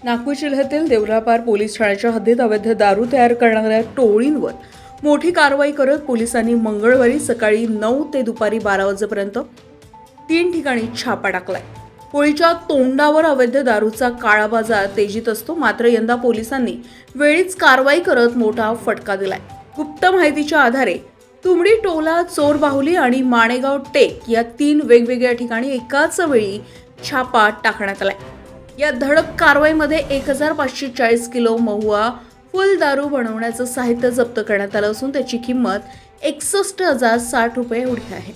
नागपूर जिल्ह्यातील देवळापार पोलीस ठाण्याच्या हद्दीत अवैध दारू तयार करणाऱ्या टोळींवर मोठी कारवाई करत पोलिसांनी मंगळवारी सकाळी 9 ते दुपारी 12 वाजेपर्यंत 3 ठिकाणी छापा टाकलाय। होळीच्या तोंडावर अवैध दारूचा काळा बाजार तेजीत असतो, मात्र यंदा पोलिसांनी वेळीच कारवाई करत मोठा फटका दिलाय। गुप्त माहितीच्या आधारे तुमडी टोला, चोर बाहुली आणि माणेगाव टेक या 3 वेगवेगळ्या ठिकाणी एकाच वेळी छापा टाकण्यात आलाय। या धडक कारवाईमध्ये 1540 किलो महुआ फुल दारू बनवण्याचं साहित्य जप्त करण्यात आलं असून त्याची किंमत 61,060 रुपये एवढी आहे।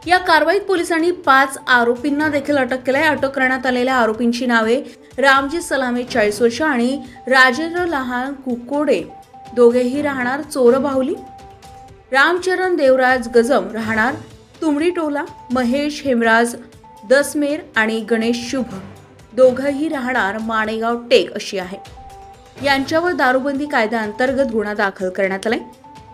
या कारवाईत पोलिसांनी 5 आरोपींना देखील अटक केली आहे। अटक करण्यात आलेल्या आरोपींची नावे रामजी सलामे 40 वर्ष आणि राजेंद्र लहान कुकोडे, दोघेही राहणार चोर बाहुली, रामचरण देवराज गजम राहणार तुमडी टोला, महेश हेमराज दसमेर आणि गणेश शुभ दोघेही राहणार माणेगाव टेक अशी आहे। यांच्यावर दारूबंदी कायद्याअंतर्गत गुन्हा दाखल करण्यात आलाय।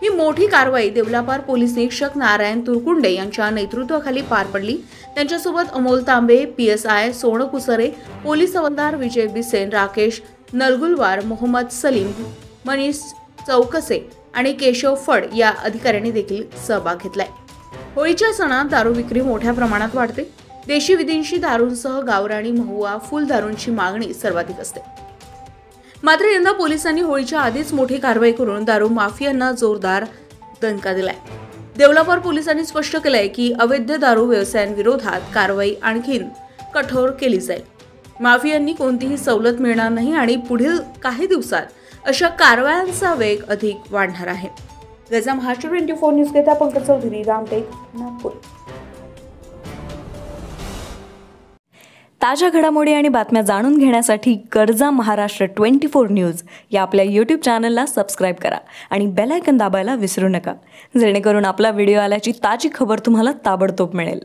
ही मोठी कारवाई देवळापार पोलीस निरीक्षक नारायण तुरकुंडे यांच्या नेतृत्वाखाली पार पडली। त्यांच्यासोबत अमोल तांबे, PSI सोनू कुसरे, पोलीस हवालदार विजय बिसेन, राकेश नलगुलवार, मोहम्मद सलीम, मनीष चौकसे आणि केशव फड या अधिकाऱ्यांनी देखील सहभाग घेतलाय। होळीच्या सणात दारू विक्री मोठ्या प्रमाणात वाढते। देशी विदेशी दारूंसह गावरानी महुआ फुल दारूंची मागणी सर्वाधिक असते। मात्र यंदा पोलिसांनी होळीच्या आधीच मोठी कारवाई करून दारू माफियांना जोरदार दणका दिलाय। देवळापार पोलिसांनी स्पष्ट केलंय की अवैध दारू व्यवसायांविरोधात कारवाई आणखीन कठोर केली जाईल। माफियांनी कोणतीही सवलत मिळणार नाही आणि पुढील काही दिवसात अशा कारवायांचा वेग अधिक वाढणार आहे। गजा महाराष्ट्र 24 न्यूज करिता पंकज चौधरी, रामटेक, नागपूर। ताज्या घडामोडी आणि बातम्या जाणून घेण्यासाठी गरजा महाराष्ट्र 24 न्यूज या आपल्या YouTube चॅनलला सबस्क्राईब करा आणि बेल आयकॉन दाबायला विसरू नका, जेणेकरून आपला व्हिडिओ आल्याची ताजी खबर तुम्हाला ताबडतोब मिळेल।